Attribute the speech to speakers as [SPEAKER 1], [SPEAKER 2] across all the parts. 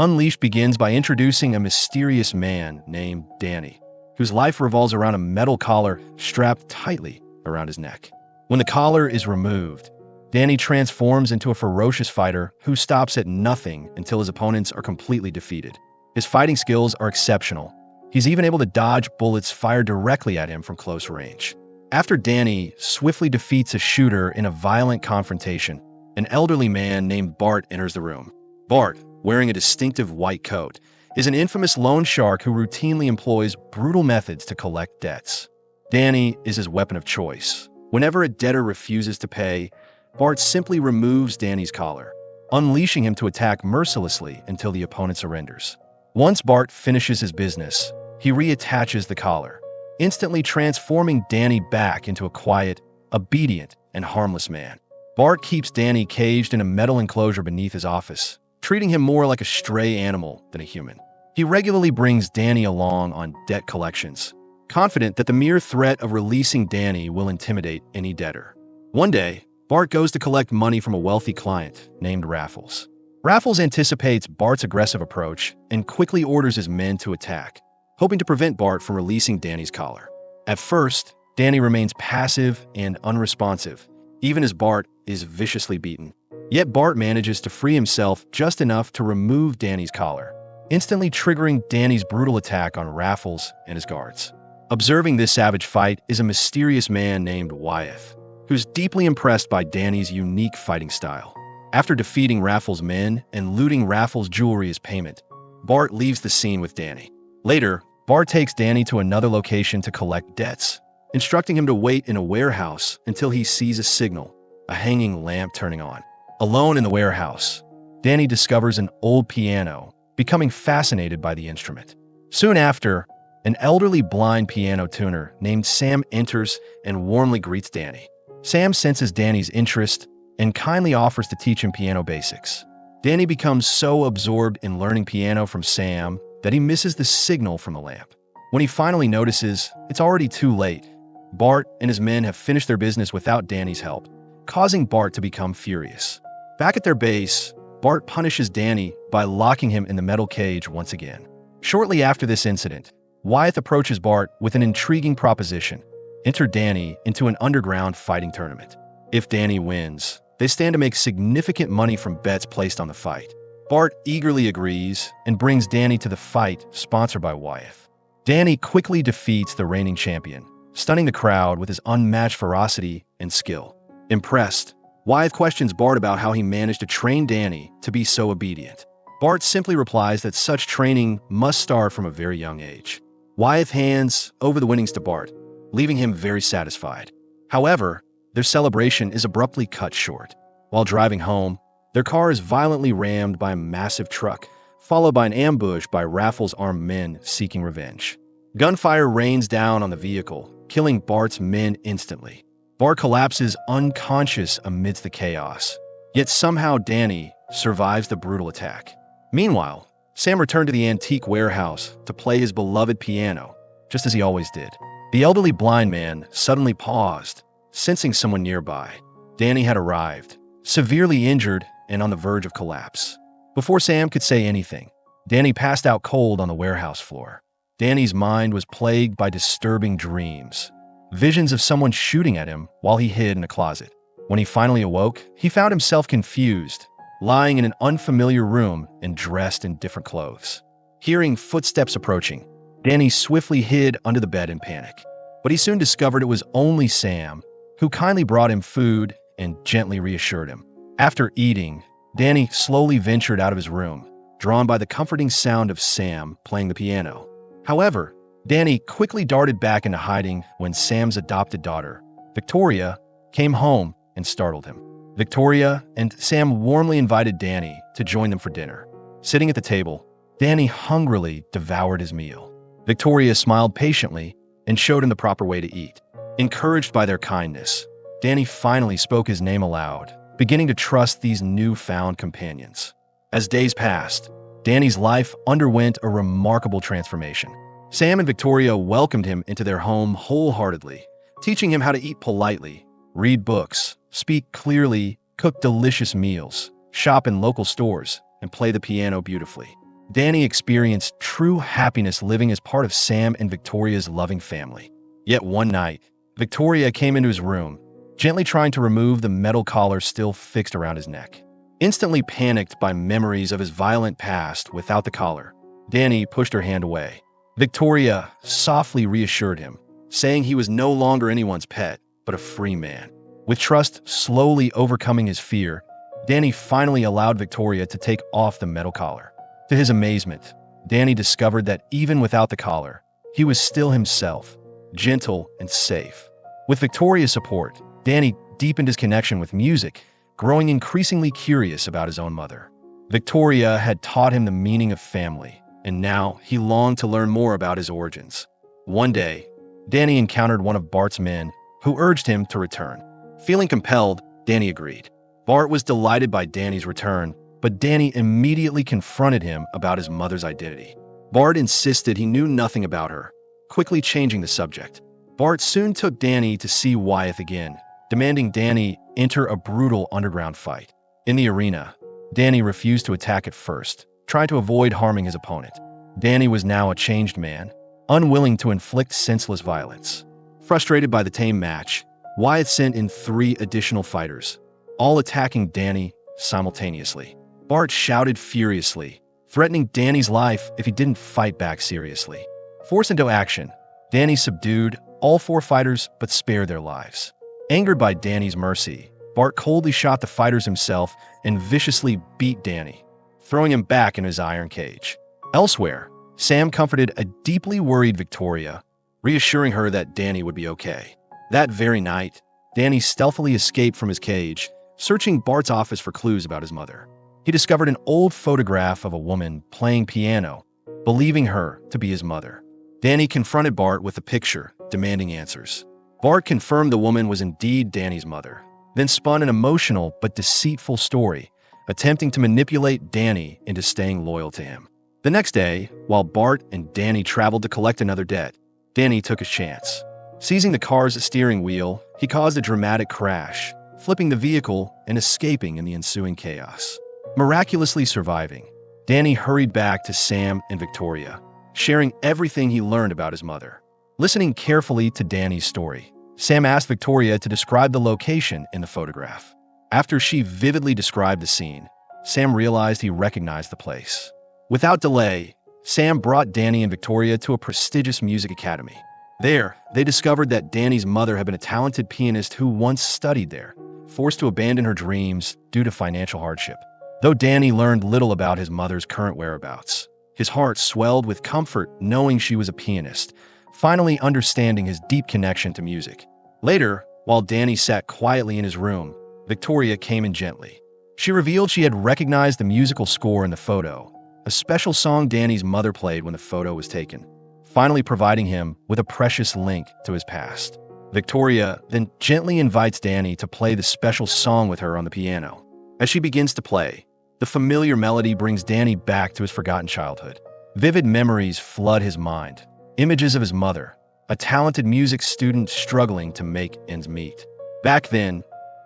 [SPEAKER 1] Unleashed begins by introducing a mysterious man named Danny, whose life revolves around a metal collar strapped tightly around his neck. When the collar is removed, Danny transforms into a ferocious fighter who stops at nothing until his opponents are completely defeated. His fighting skills are exceptional. He's even able to dodge bullets fired directly at him from close range. After Danny swiftly defeats a shooter in a violent confrontation, an elderly man named Bart enters the room. Bart, wearing a distinctive white coat, is an infamous loan shark who routinely employs brutal methods to collect debts. Danny is his weapon of choice. Whenever a debtor refuses to pay, Bart simply removes Danny's collar, unleashing him to attack mercilessly until the opponent surrenders. Once Bart finishes his business, he reattaches the collar, instantly transforming Danny back into a quiet, obedient, and harmless man. Bart keeps Danny caged in a metal enclosure beneath his office, treating him more like a stray animal than a human. He regularly brings Danny along on debt collections, confident that the mere threat of releasing Danny will intimidate any debtor. One day, Bart goes to collect money from a wealthy client named Raffles. Raffles anticipates Bart's aggressive approach and quickly orders his men to attack, hoping to prevent Bart from releasing Danny's collar. At first, Danny remains passive and unresponsive, even as Bart is viciously beaten. Yet Bart manages to free himself just enough to remove Danny's collar, instantly triggering Danny's brutal attack on Raffles and his guards. Observing this savage fight is a mysterious man named Wyeth, who's deeply impressed by Danny's unique fighting style. After defeating Raffles' men and looting Raffles' jewelry as payment, Bart leaves the scene with Danny. Later, Bart takes Danny to another location to collect debts, instructing him to wait in a warehouse until he sees a signal, a hanging lamp turning on. Alone in the warehouse, Danny discovers an old piano, becoming fascinated by the instrument. Soon after, an elderly blind piano tuner named Sam enters and warmly greets Danny. Sam senses Danny's interest and kindly offers to teach him piano basics. Danny becomes so absorbed in learning piano from Sam that he misses the signal from the lamp. When he finally notices, it's already too late. Bart and his men have finished their business without Danny's help, causing Bart to become furious. Back at their base, Bart punishes Danny by locking him in the metal cage once again. Shortly after this incident, Wyeth approaches Bart with an intriguing proposition: enter Danny into an underground fighting tournament. If Danny wins, they stand to make significant money from bets placed on the fight. Bart eagerly agrees and brings Danny to the fight sponsored by Wyeth. Danny quickly defeats the reigning champion, stunning the crowd with his unmatched ferocity and skill. Impressed, Wyeth questions Bart about how he managed to train Danny to be so obedient. Bart simply replies that such training must start from a very young age. Wyeth hands over the winnings to Bart, leaving him very satisfied. However, their celebration is abruptly cut short. While driving home, their car is violently rammed by a massive truck, followed by an ambush by Raffles' armed men seeking revenge. Gunfire rains down on the vehicle, killing Bart's men instantly. Bart collapses unconscious amidst the chaos, yet somehow Danny survives the brutal attack. Meanwhile, Sam returned to the antique warehouse to play his beloved piano, just as he always did. The elderly blind man suddenly paused, sensing someone nearby. Danny had arrived, severely injured and on the verge of collapse. Before Sam could say anything, Danny passed out cold on the warehouse floor. Danny's mind was plagued by disturbing dreams, visions of someone shooting at him while he hid in a closet. When he finally awoke, he found himself confused, lying in an unfamiliar room and dressed in different clothes. Hearing footsteps approaching, Danny swiftly hid under the bed in panic. But he soon discovered it was only Sam, who kindly brought him food and gently reassured him. After eating, Danny slowly ventured out of his room, drawn by the comforting sound of Sam playing the piano. However, Danny quickly darted back into hiding when Sam's adopted daughter, Victoria, came home and startled him. Victoria and Sam warmly invited Danny to join them for dinner. Sitting at the table, Danny hungrily devoured his meal. Victoria smiled patiently and showed him the proper way to eat. Encouraged by their kindness, Danny finally spoke his name aloud, beginning to trust these newfound companions. As days passed, Danny's life underwent a remarkable transformation. Sam and Victoria welcomed him into their home wholeheartedly, teaching him how to eat politely, read books, speak clearly, cook delicious meals, shop in local stores, and play the piano beautifully. Danny experienced true happiness living as part of Sam and Victoria's loving family. Yet one night, Victoria came into his room, gently trying to remove the metal collar still fixed around his neck. Instantly panicked by memories of his violent past without the collar, Danny pushed her hand away. Victoria softly reassured him, saying he was no longer anyone's pet, but a free man. With trust slowly overcoming his fear, Danny finally allowed Victoria to take off the metal collar. To his amazement, Danny discovered that even without the collar, he was still himself, gentle and safe. With Victoria's support, Danny deepened his connection with music, growing increasingly curious about his own mother. Victoria had taught him the meaning of family, and now he longed to learn more about his origins. One day, Danny encountered one of Bart's men, who urged him to return. Feeling compelled, Danny agreed. Bart was delighted by Danny's return, but Danny immediately confronted him about his mother's identity. Bart insisted he knew nothing about her, quickly changing the subject. Bart soon took Danny to see Wyeth again, demanding Danny enter a brutal underground fight. In the arena, Danny refused to attack at first, trying to avoid harming his opponent. Danny was now a changed man, unwilling to inflict senseless violence. Frustrated by the tame match, Wyeth sent in 3 additional fighters, all attacking Danny simultaneously. Bart shouted furiously, threatening Danny's life if he didn't fight back seriously. Forced into action, Danny subdued all 4 fighters but spared their lives. Angered by Danny's mercy, Bart coldly shot the fighters himself and viciously beat Danny, throwing him back in his iron cage. Elsewhere, Sam comforted a deeply worried Victoria, reassuring her that Danny would be okay. That very night, Danny stealthily escaped from his cage, searching Bart's office for clues about his mother. He discovered an old photograph of a woman playing piano, believing her to be his mother. Danny confronted Bart with the picture, demanding answers. Bart confirmed the woman was indeed Danny's mother, then spun an emotional but deceitful story, attempting to manipulate Danny into staying loyal to him. The next day, while Bart and Danny traveled to collect another debt, Danny took his chance. Seizing the car's steering wheel, he caused a dramatic crash, flipping the vehicle and escaping in the ensuing chaos. Miraculously surviving, Danny hurried back to Sam and Victoria, sharing everything he learned about his mother. Listening carefully to Danny's story, Sam asked Victoria to describe the location in the photograph. After she vividly described the scene, Sam realized he recognized the place. Without delay, Sam brought Danny and Victoria to a prestigious music academy. There, they discovered that Danny's mother had been a talented pianist who once studied there, forced to abandon her dreams due to financial hardship. Though Danny learned little about his mother's current whereabouts, his heart swelled with comfort knowing she was a pianist, finally understanding his deep connection to music. Later, while Danny sat quietly in his room, Victoria came in gently. She revealed she had recognized the musical score in the photo, a special song Danny's mother played when the photo was taken, finally providing him with a precious link to his past. Victoria then gently invites Danny to play the special song with her on the piano. As she begins to play, the familiar melody brings Danny back to his forgotten childhood. Vivid memories flood his mind, images of his mother, a talented music student struggling to make ends meet. Back then,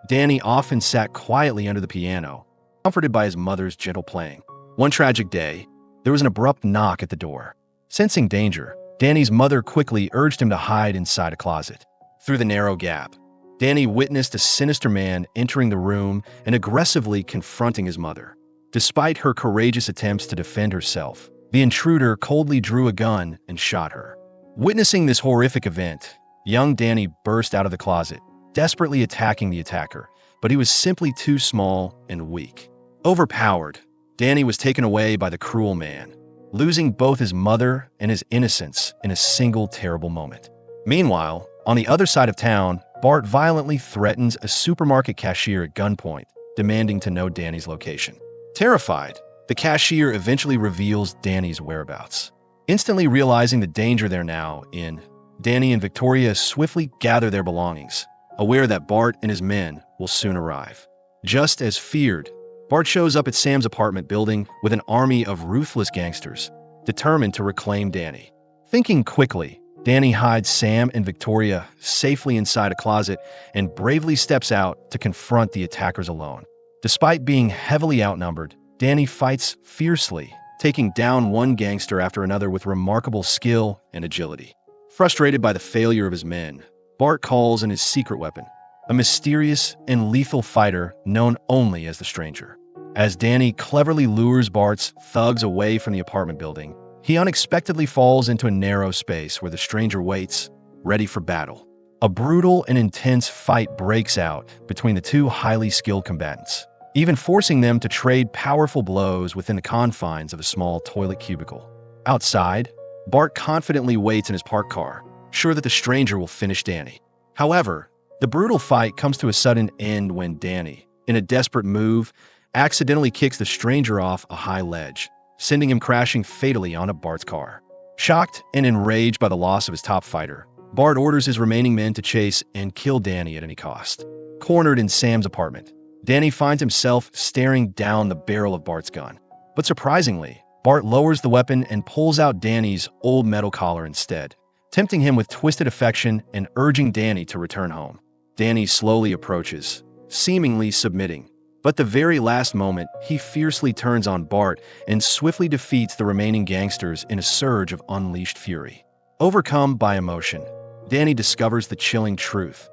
[SPEAKER 1] Danny often sat quietly under the piano, comforted by his mother's gentle playing. One tragic day, there was an abrupt knock at the door. Sensing danger, Danny's mother quickly urged him to hide inside a closet. Through the narrow gap, Danny witnessed a sinister man entering the room and aggressively confronting his mother. Despite her courageous attempts to defend herself, the intruder coldly drew a gun and shot her. Witnessing this horrific event, young Danny burst out of the closet, desperately attacking the attacker, but he was simply too small and weak. Overpowered, Danny was taken away by the cruel man, losing both his mother and his innocence in a single terrible moment. Meanwhile, on the other side of town, Bart violently threatens a supermarket cashier at gunpoint, demanding to know Danny's location. Terrified, the cashier eventually reveals Danny's whereabouts. Instantly realizing the danger they're now in, Danny and Victoria swiftly gather their belongings, aware that Bart and his men will soon arrive. Just as feared, Bart shows up at Sam's apartment building with an army of ruthless gangsters, determined to reclaim Danny. Thinking quickly, Danny hides Sam and Victoria safely inside a closet and bravely steps out to confront the attackers alone. Despite being heavily outnumbered, Danny fights fiercely, taking down one gangster after another with remarkable skill and agility. Frustrated by the failure of his men, Bart calls in his secret weapon, a mysterious and lethal fighter known only as the Stranger. As Danny cleverly lures Bart's thugs away from the apartment building, he unexpectedly falls into a narrow space where the Stranger waits, ready for battle. A brutal and intense fight breaks out between the two highly skilled combatants, even forcing them to trade powerful blows within the confines of a small toilet cubicle. Outside, Bart confidently waits in his parked car, sure that the Stranger will finish Danny. However, the brutal fight comes to a sudden end when Danny, in a desperate move, accidentally kicks the Stranger off a high ledge, sending him crashing fatally onto Bart's car. Shocked and enraged by the loss of his top fighter, Bart orders his remaining men to chase and kill Danny at any cost. Cornered in Sam's apartment, Danny finds himself staring down the barrel of Bart's gun. But surprisingly, Bart lowers the weapon and pulls out Danny's old metal collar instead, tempting him with twisted affection and urging Danny to return home. Danny slowly approaches, seemingly submitting. But the very last moment, he fiercely turns on Bart and swiftly defeats the remaining gangsters in a surge of unleashed fury. Overcome by emotion, Danny discovers the chilling truth.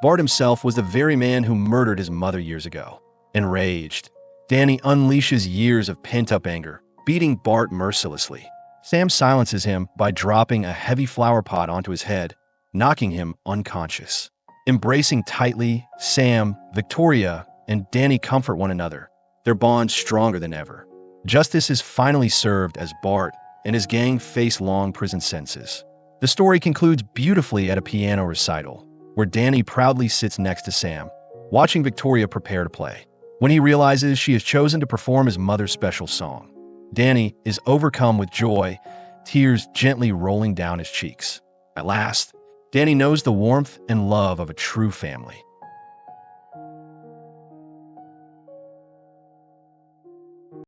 [SPEAKER 1] Bart himself was the very man who murdered his mother years ago. Enraged, Danny unleashes years of pent-up anger, beating Bart mercilessly. Sam silences him by dropping a heavy flower pot onto his head, knocking him unconscious. Embracing tightly, Sam, Victoria, and Danny comfort one another, their bond stronger than ever. Justice is finally served as Bart and his gang face long prison sentences. The story concludes beautifully at a piano recital, where Danny proudly sits next to Sam, watching Victoria prepare to play. When he realizes she has chosen to perform his mother's special song, Danny is overcome with joy, tears gently rolling down his cheeks. At last, Danny knows the warmth and love of a true family.